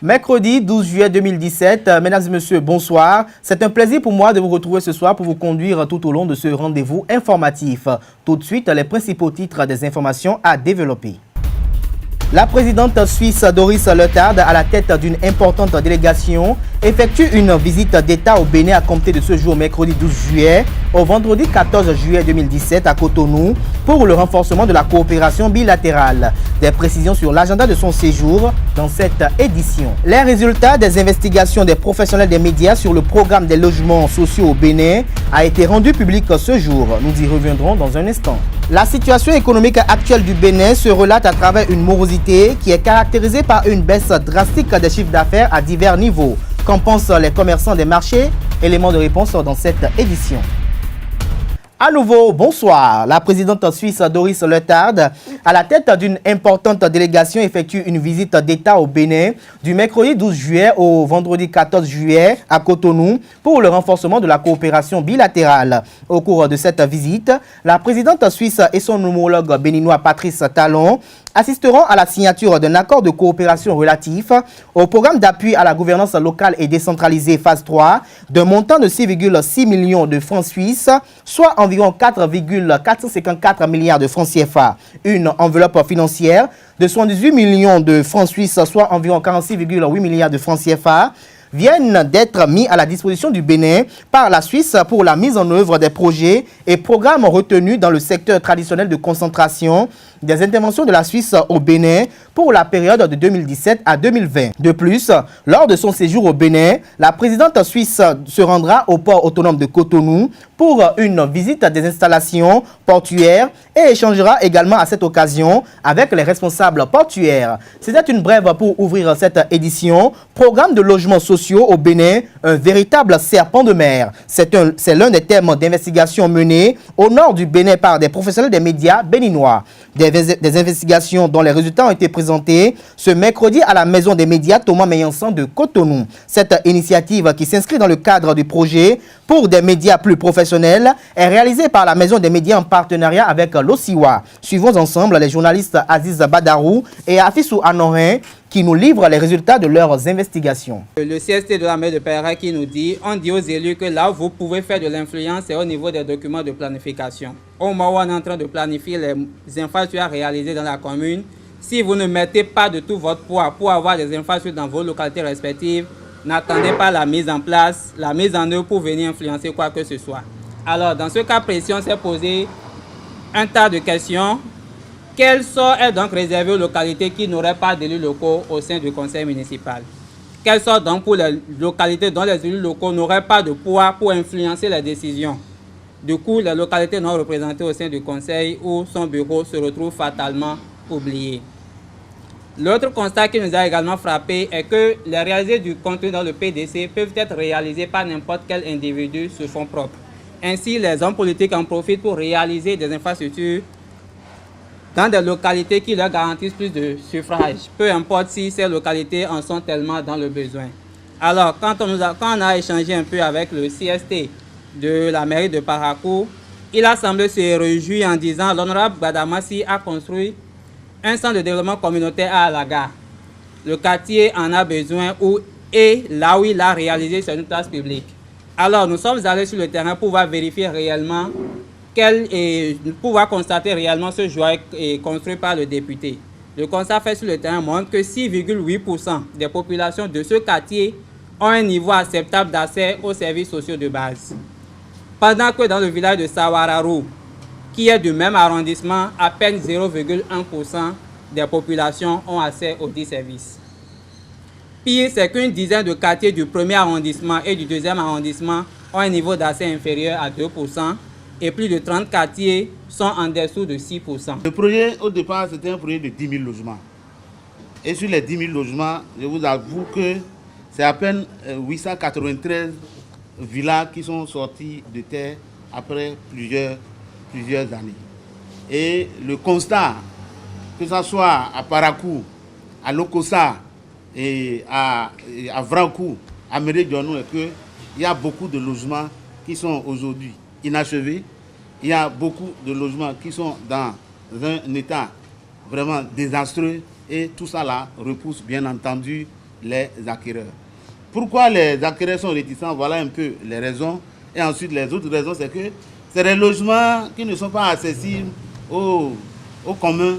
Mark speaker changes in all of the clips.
Speaker 1: Mercredi 12 juillet 2017, mesdames et messieurs, bonsoir. C'est un plaisir pour moi de vous retrouver ce soir pour vous conduire tout au long de ce rendez-vous informatif. Tout de suite, les principaux titres des informations à développer. La présidente suisse Doris Leuthard, à la tête d'une importante délégation, effectue une visite d'État au Bénin à compter de ce jour mercredi 12 juillet au vendredi 14 juillet 2017 à Cotonou pour le renforcement de la coopération bilatérale. Des précisions sur l'agenda de son séjour dans cette édition. Les résultats des investigations des professionnels des médias sur le programme des logements sociaux au Bénin a été rendu public ce jour. Nous y reviendrons dans un instant. La situation économique actuelle du Bénin se relate à travers une morosité qui est caractérisée par une baisse drastique des chiffres d'affaires à divers niveaux. Qu'en pensent les commerçants des marchés? Élément de réponse dans cette édition. À nouveau, bonsoir. La présidente suisse Doris Leuthard, à la tête d'une importante délégation, effectue une visite d'État au Bénin du mercredi 12 juillet au vendredi 14 juillet à Cotonou pour le renforcement de la coopération bilatérale. Au cours de cette visite, la présidente suisse et son homologue béninois Patrice Talon assisteront à la signature d'un accord de coopération relatif au programme d'appui à la gouvernance locale et décentralisée phase 3 d'un montant de 6,6 millions de francs suisses, soit environ 4,454 milliards de francs CFA. Une enveloppe financière de 78 millions de francs suisses, soit environ 46,8 milliards de francs CFA, viennent d'être mis à la disposition du Bénin par la Suisse pour la mise en œuvre des projets et programmes retenus dans le secteur traditionnel de concentration des interventions de la Suisse au Bénin pour la période de 2017 à 2020. De plus, lors de son séjour au Bénin, la présidente suisse se rendra au port autonome de Cotonou pour une visite des installations portuaires et échangera également à cette occasion avec les responsables portuaires. C'était une brève pour ouvrir cette édition. Programme de logements sociaux au Bénin, un véritable serpent de mer. C'est l'un des thèmes d'investigation menés au nord du Bénin par des professionnels des médias béninois. Des investigations dont les résultats ont été présentés ce mercredi à la Maison des médias Thomas Meillansan de Cotonou. Cette initiative qui s'inscrit dans le cadre du projet pour des médias plus professionnels est réalisée par la Maison des médias en partenariat avec l'OSIWA. Suivons ensemble les journalistes Aziz Badarou et Afissou Anorin qui nous livrent les résultats de leurs investigations.
Speaker 2: Le CST de la mairie de Pera qui nous dit, on dit aux élus que là où vous pouvez faire de l'influence, c'est au niveau des documents de planification. Au moment où on est en train de planifier les infrastructures à réaliser dans la commune, si vous ne mettez pas de tout votre poids pour avoir des infrastructures dans vos localités respectives, n'attendez pas la mise en place, la mise en œuvre pour venir influencer quoi que ce soit. Alors, dans ce cas précis, on s'est posé un tas de questions. Quel sort est donc réservé aux localités qui n'auraient pas d'élus locaux au sein du conseil municipal? Quel sort donc pour les localités dont les élus locaux n'auraient pas de poids pour influencer les décisions? Du coup, les localités non représentées au sein du conseil ou son bureau se retrouvent fatalement oubliées. L'autre constat qui nous a également frappé est que les réalités du contenu dans le PDC peuvent être réalisées par n'importe quel individu sur fonds propres. Ainsi, les hommes politiques en profitent pour réaliser des infrastructures dans des localités qui leur garantissent plus de suffrages, peu importe si ces localités en sont tellement dans le besoin. Alors, quand on a échangé un peu avec le CST de la mairie de Parakou, il a semblé se réjouir en disant l'honorable Badamassi a construit un centre de développement communautaire à la gare. Le quartier en a besoin et là où il a réalisé sur une place publique. Alors, nous sommes allés sur le terrain pour pouvoir vérifier réellement pouvoir constater réellement ce joyau construit par le député. Le constat fait sur le terrain montre que 6,8% des populations de ce quartier ont un niveau acceptable d'accès aux services sociaux de base. Pendant que dans le village de Sawararou, qui est du même arrondissement, à peine 0,1% des populations ont accès aux 10 services. Pire, c'est qu'une dizaine de quartiers du premier arrondissement et du deuxième arrondissement ont un niveau d'accès inférieur à 2%. Et plus de 30 quartiers sont en dessous de 6%.
Speaker 3: Le projet, au départ, c'était un projet de 10 000 logements. Et sur les 10 000 logements, je vous avoue que c'est à peine 893 villas qui sont sorties de terre après plusieurs années. Et le constat, que ce soit à Parakou, à Lokossa et à Vrancou, à Méridionou, est qu'il y a beaucoup de logements qui sont aujourd'hui inachevés. Il y a beaucoup de logements qui sont dans un état vraiment désastreux et tout ça là repousse bien entendu les acquéreurs. Pourquoi les acquéreurs sont réticents? Voilà un peu les raisons. Et ensuite, les autres raisons, c'est que c'est des logements qui ne sont pas accessibles au commun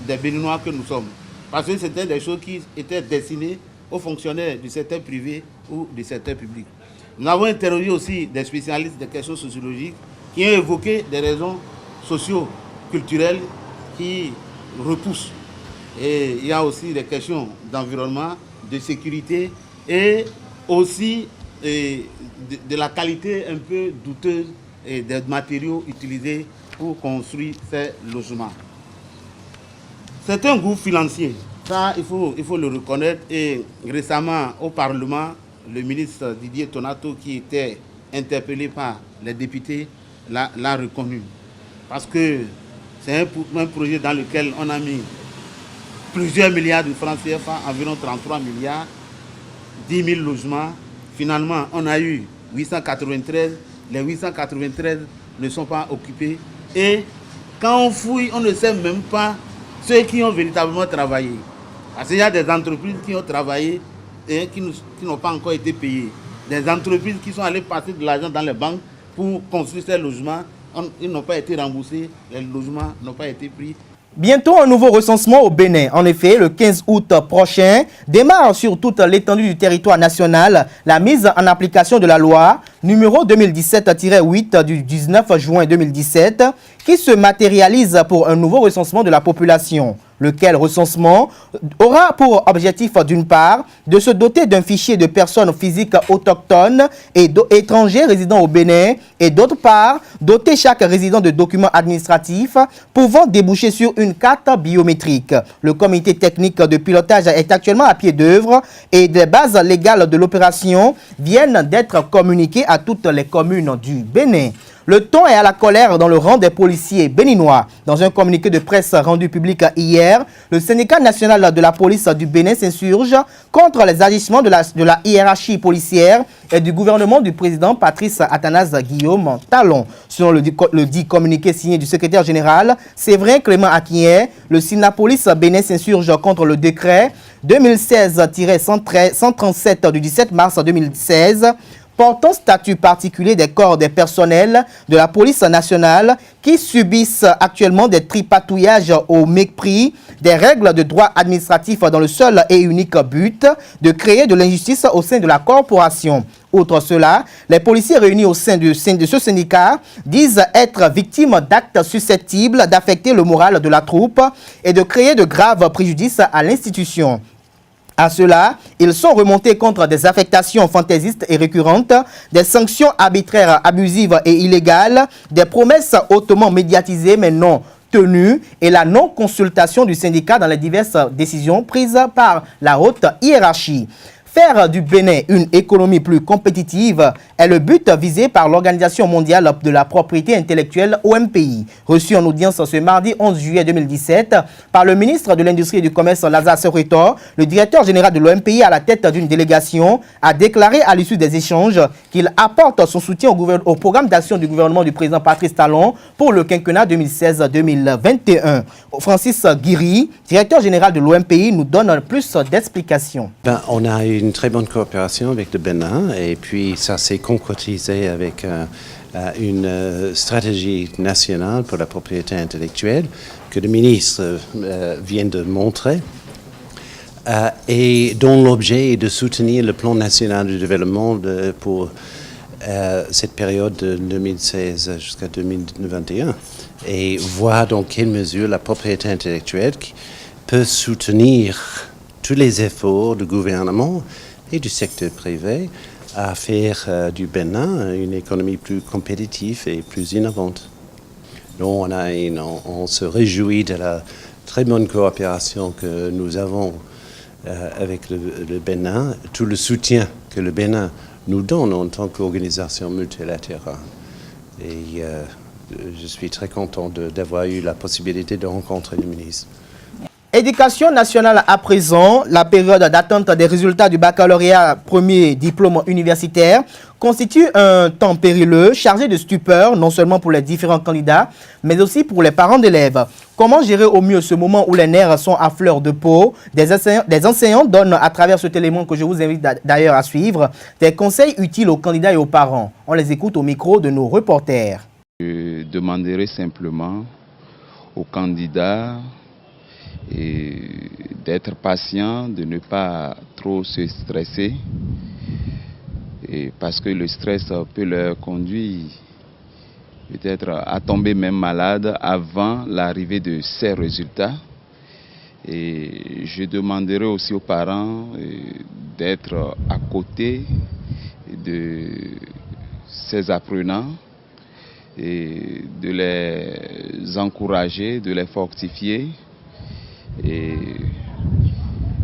Speaker 3: des Béninois que nous sommes. Parce que c'était des choses qui étaient destinées aux fonctionnaires du secteur privé ou du secteur public. Nous avons interrogé aussi des spécialistes des questions sociologiques qui ont évoqué des raisons socio-culturelles qui repoussent. Et il y a aussi des questions d'environnement, de sécurité et aussi de la qualité un peu douteuse des matériaux utilisés pour construire ces logements. C'est un groupe financier, ça il faut le reconnaître. Et récemment au Parlement, le ministre Didier Tonato, qui était interpellé par les députés, l'a reconnu. Parce que c'est un projet dans lequel on a mis plusieurs milliards de francs CFA, environ 33 milliards, 10 000 logements. Finalement, on a eu 893. Les 893 ne sont pas occupés. Et quand on fouille, on ne sait même pas ceux qui ont véritablement travaillé. Parce qu'il y a des entreprises qui ont travaillé et qui n'ont pas encore été payées. Des entreprises qui sont allées passer de l'argent dans les banques pour construire ces logements. Ils n'ont pas été remboursés, les logements n'ont pas été pris.
Speaker 1: Bientôt un nouveau recensement au Bénin. En effet, le 15 août prochain, démarre sur toute l'étendue du territoire national la mise en application de la loi numéro 2017-8 du 19 juin 2017 qui se matérialise pour un nouveau recensement de la population. Lequel recensement aura pour objectif d'une part de se doter d'un fichier de personnes physiques autochtones et étrangers résidant au Bénin et d'autre part doter chaque résident de documents administratifs pouvant déboucher sur une carte biométrique. Le comité technique de pilotage est actuellement à pied d'œuvre et les bases légales de l'opération viennent d'être communiquées à toutes les communes du Bénin. Le ton est à la colère dans le rang des policiers béninois. Dans un communiqué de presse rendu public hier, le syndicat national de la police du Bénin s'insurge contre les agissements de la hiérarchie policière et du gouvernement du président Patrice Athanase Guillaume Talon. Selon le dit communiqué signé du secrétaire général Séverin Clément Akien, le Sinapolis Bénin s'insurge contre le décret 2016-137 du 17 mars 2016 portant statut particulier des corps des personnels de la police nationale qui subissent actuellement des tripatouillages au mépris des règles de droit administratif dans le seul et unique but de créer de l'injustice au sein de la corporation. Outre cela, les policiers réunis au sein de ce syndicat disent être victimes d'actes susceptibles d'affecter le moral de la troupe et de créer de graves préjudices à l'institution. À cela, ils sont remontés contre des affectations fantaisistes et récurrentes, des sanctions arbitraires, abusives et illégales, des promesses hautement médiatisées mais non tenues et la non-consultation du syndicat dans les diverses décisions prises par la haute hiérarchie. Faire du Bénin une économie plus compétitive est le but visé par l'Organisation mondiale de la propriété intellectuelle OMPI. Reçu en audience ce mardi 11 juillet 2017 par le ministre de l'Industrie et du Commerce Lazare Sereto, le directeur général de l'OMPI à la tête d'une délégation a déclaré à l'issue des échanges qu'il apporte son soutien au programme d'action du gouvernement du président Patrice Talon pour le quinquennat 2016-2021. Francis Guiri, directeur général de l'OMPI, nous donne plus d'explications.
Speaker 4: On a une très bonne coopération avec le Bénin et puis ça s'est concrétisé avec une stratégie nationale pour la propriété intellectuelle que le ministre vient de montrer et dont l'objet est de soutenir le plan national de développement pour cette période de 2016 jusqu'à 2021 et voir dans quelle mesure la propriété intellectuelle peut soutenir tous les efforts du gouvernement et du secteur privé à faire du Bénin une économie plus compétitive et plus innovante. Donc on se réjouit de la très bonne coopération que nous avons avec le Bénin, tout le soutien que le Bénin nous donne en tant qu'organisation multilatérale. Et je suis très content d'avoir eu la possibilité de rencontrer le ministre.
Speaker 1: Éducation nationale à présent, la période d'attente des résultats du baccalauréat premier diplôme universitaire constitue un temps périlleux, chargé de stupeur, non seulement pour les différents candidats, mais aussi pour les parents d'élèves. Comment gérer au mieux ce moment où les nerfs sont à fleur de peau? Des enseignants donnent, à travers cet élément que je vous invite d'ailleurs à suivre, des conseils utiles aux candidats et aux parents. On les écoute au micro de nos reporters.
Speaker 5: Je demanderai simplement aux candidats d'être patient, de ne pas trop se stresser, parce que le stress peut leur conduire peut-être à tomber même malade avant l'arrivée de ces résultats. Et je demanderai aussi aux parents d'être à côté de ces apprenants et de les encourager, de les fortifier. Et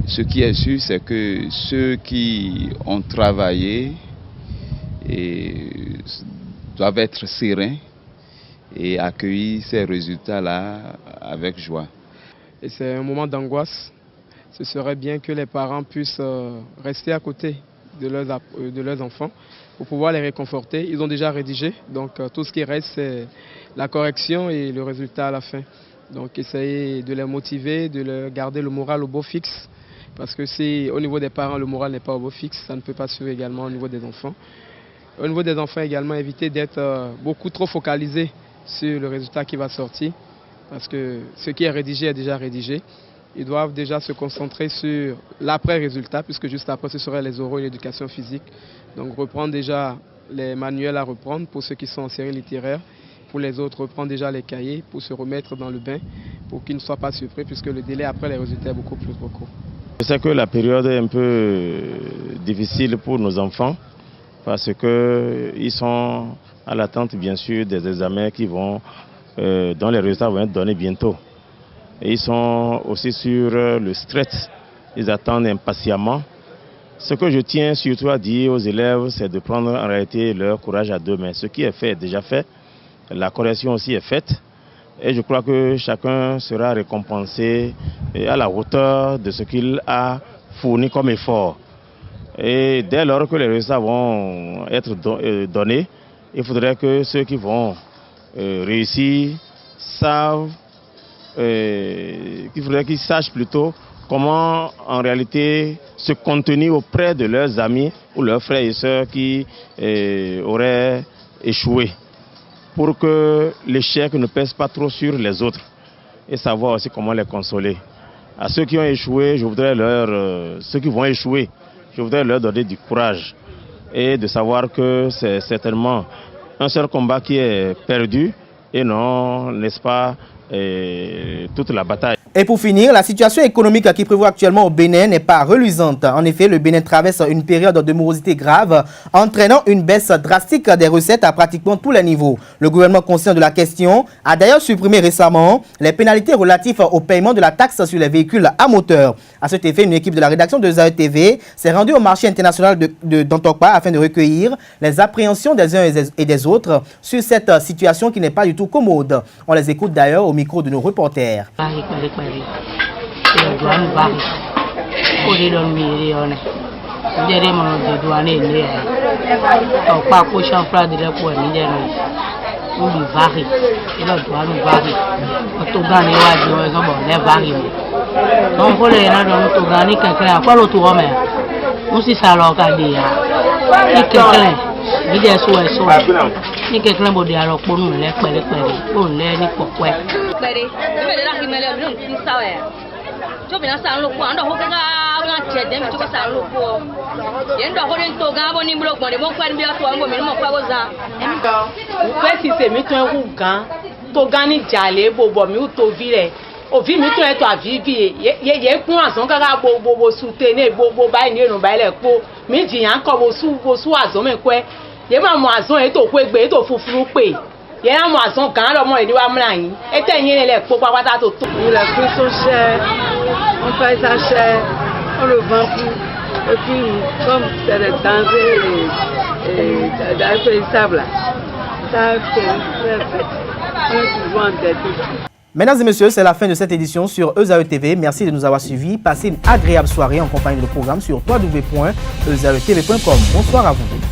Speaker 5: ce qui est sûr, c'est que ceux qui ont travaillé doivent être sereins et accueillir ces résultats-là avec joie.
Speaker 6: Et c'est un moment d'angoisse. Ce serait bien que les parents puissent rester à côté de leurs enfants pour pouvoir les réconforter. Ils ont déjà rédigé, donc tout ce qui reste, c'est la correction et le résultat à la fin. Donc essayer de les motiver, de leur garder le moral au beau fixe. Parce que si au niveau des parents, le moral n'est pas au beau fixe, ça ne peut pas suivre également au niveau des enfants. Au niveau des enfants également, éviter d'être beaucoup trop focalisé sur le résultat qui va sortir. Parce que ce qui est rédigé est déjà rédigé. Ils doivent déjà se concentrer sur l'après-résultat, puisque juste après, ce seraient les oraux et l'éducation physique. Donc reprendre déjà les manuels à reprendre pour ceux qui sont en série littéraire. Pour les autres, reprendre déjà les cahiers pour se remettre dans le bain, pour qu'ils ne soient pas surpris, puisque le délai après les résultats est beaucoup plus court.
Speaker 7: Je sais que la période est un peu difficile pour nos enfants, parce qu'ils sont à l'attente, bien sûr, des examens dont les résultats vont être donnés bientôt. Et ils sont aussi sur le stress, ils attendent impatiemment. Ce que je tiens surtout à dire aux élèves, c'est de prendre en réalité leur courage à deux mains. Ce qui est fait est déjà fait. La correction aussi est faite et je crois que chacun sera récompensé à la hauteur de ce qu'il a fourni comme effort. Et dès lors que les résultats vont être donnés, il faudrait que ceux qui vont réussir qu'ils sachent plutôt comment en réalité se contenir auprès de leurs amis ou leurs frères et sœurs qui auraient échoué, pour que l'échec ne pèse pas trop sur les autres et savoir aussi comment les consoler. À ceux qui ont échoué, ceux qui vont échouer, je voudrais leur donner du courage et de savoir que c'est certainement un seul combat qui est perdu et non, n'est-ce pas, toute la bataille.
Speaker 1: Et pour finir, la situation économique qui prévaut actuellement au Bénin n'est pas reluisante. En effet, le Bénin traverse une période de morosité grave, entraînant une baisse drastique des recettes à pratiquement tous les niveaux. Le gouvernement conscient de la question a d'ailleurs supprimé récemment les pénalités relatives au paiement de la taxe sur les véhicules à moteur. À cet effet, une équipe de la rédaction de Zaïre TV s'est rendue au marché international d'Antokpa afin de recueillir les appréhensions des uns et des autres sur cette situation qui n'est pas du tout commode. On les écoute d'ailleurs au micro de nos reporters.
Speaker 8: Òfin mi tó ẹ̀tọ́ àfífì yẹ kún àsán kára gbogbo súté ní gbogbo báyìí ní èrùn báyìí lẹ̀ pó mi jìyàn kọ́ bó sú àsán mẹ́kọ́ yẹ máa mọ àsán ètò pé gbé ètò funfun pé yẹ náà mọ àsán kan lọ́mọ ìdíwá múra yín ètò ẹ̀yìn lẹ̀ pó pápátá tó tó.
Speaker 9: Les prix sont chers, on paye ça cher, on le vend plus. Et puis, comme c'est des denrées et périssables, ça c'est très fait. On est toujours endetté.
Speaker 1: Mesdames et messieurs, c'est la fin de cette édition sur ESAE TV. Merci de nous avoir suivis. Passez une agréable soirée en compagnie de programme sur www.esaetv.com. Bonsoir à vous.